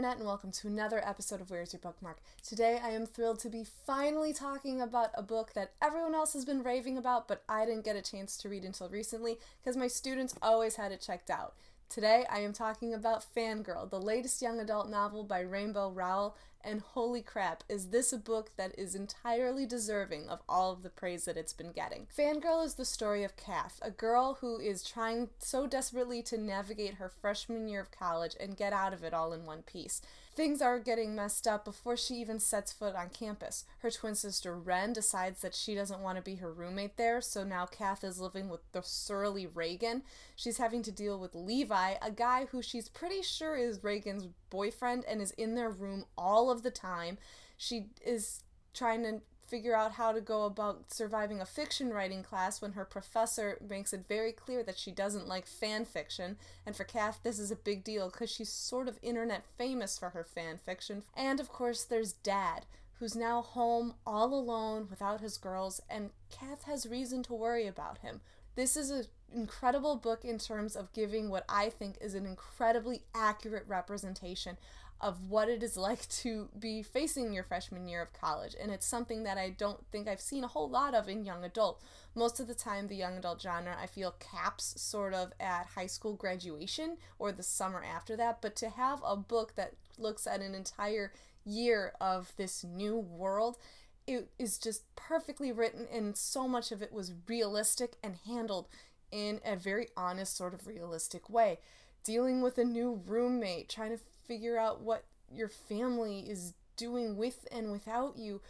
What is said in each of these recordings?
Internet, and welcome to another episode of Where's Your Bookmark. Today I am thrilled to be finally talking about a book that everyone else has been raving about, but I didn't get a chance to read until recently because my students always had it checked out. Today I am talking about Fangirl, the latest young adult novel by Rowell, and holy crap, is this a book that is entirely deserving of all of the praise that it's been getting. Fangirl is the story of Kath, a girl who is trying so desperately to navigate her freshman year of college and get out of it all in one piece. Things are getting messed up before she even sets foot on campus. Her twin sister Ren decides that she doesn't want to be her roommate there, so now Kath is living with the surly Reagan. She's having to deal with Levi, a guy who she's pretty sure is Reagan's boyfriend and is in their room all of the time. She is trying to figure out how to go about surviving a fiction writing class when her professor makes it very clear that she doesn't like fan fiction, and for Kath this is a big deal because she's sort of internet famous for her fan fiction. And of course there's Dad, who's now home all alone without his girls, and Kath has reason to worry about him. This is an incredible book in terms of giving what I think is an incredibly accurate representation of what it is like to be facing your freshman year of college, and it's something that I don't think I've seen a whole lot of in young adult. Most of the time the young adult genre I feel caps sort of at high school graduation or the summer after that, but to have a book that looks at an entire year of this new world, it is just perfectly written, and so much of it was realistic and handled in a very honest sort of realistic way. Dealing with a new roommate, trying to figure out what your family is doing with and without you,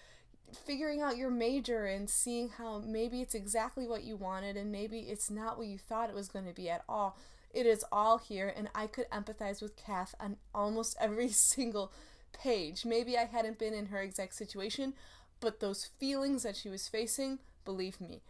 figuring out your major and seeing how maybe it's exactly what you wanted and maybe it's not what you thought it was going to be at all. It is all here, and I could empathize with Kath on almost every single page. Maybe I hadn't been in her exact situation, but those feelings that she was facing, believe me,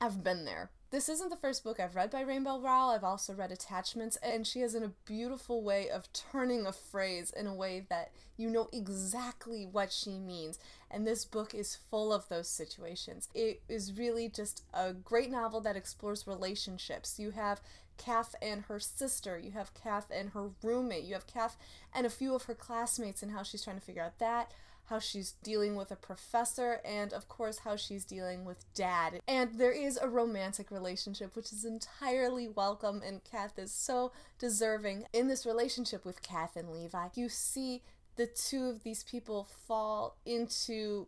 I've been there. This isn't the first book I've read by Rowell. I've also read Attachments, and she has a beautiful way of turning a phrase in a way that you know exactly what she means, and this book is full of those situations. It is really just a great novel that explores relationships. You have Kath and her sister, you have Kath and her roommate, you have Kath and a few of her classmates and how she's trying to figure out that, how she's dealing with a professor, and of course how she's dealing with Dad. And there is a romantic relationship which is entirely welcome, and Kath is so deserving in this relationship with Kath and Levi. You see the two of these people fall into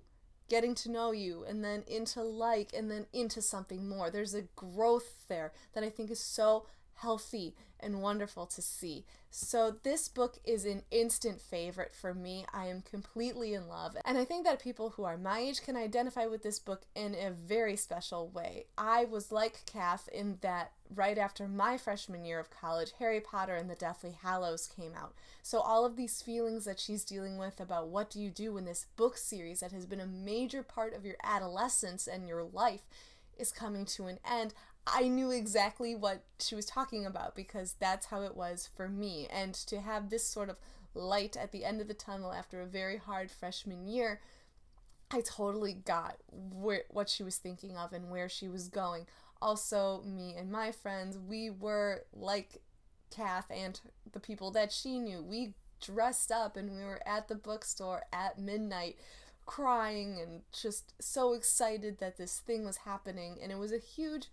getting to know you, and then into like, and then into something more. There's a growth there that I think is so healthy and wonderful to see. So this book is an instant favorite for me. I am completely in love, and I think that people who are my age can identify with this book in a very special way. I was like Kath in that right after my freshman year of college, Harry Potter and the Deathly Hallows came out. So all of these feelings that she's dealing with about what do you do when this book series that has been a major part of your adolescence and your life is coming to an end, I knew exactly what she was talking about because that's how it was for me. And to have this sort of light at the end of the tunnel after a very hard freshman year, I totally got what she was thinking of and where she was going. Also, me and my friends, we were like Kath and the people that she knew. We dressed up and we were at the bookstore at midnight crying and just so excited that this thing was happening, and it was a huge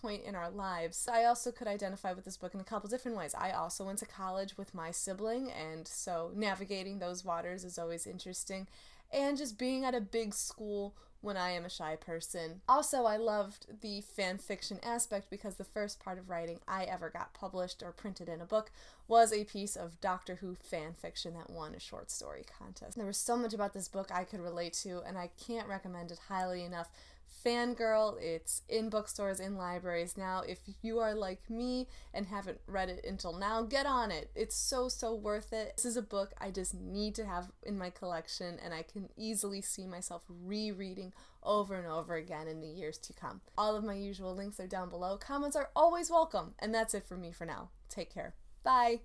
point in our lives. I also could identify with this book in a couple different ways. I also went to college with my sibling, and so navigating those waters is always interesting, and just being at a big school when I am a shy person. Also, I loved the fan fiction aspect because the first part of writing I ever got published or printed in a book was a piece of Doctor Who fan fiction that won a short story contest. There was so much about this book I could relate to, and I can't recommend it highly enough. Fangirl, it's in bookstores, in libraries now. If you are like me and haven't read it until now, get on it. It's so worth it. This is a book I just need to have in my collection, and I can easily see myself rereading over and over again in the years to come. All of my usual links are down below. Comments are always welcome, and that's it for me for now. Take care. Bye!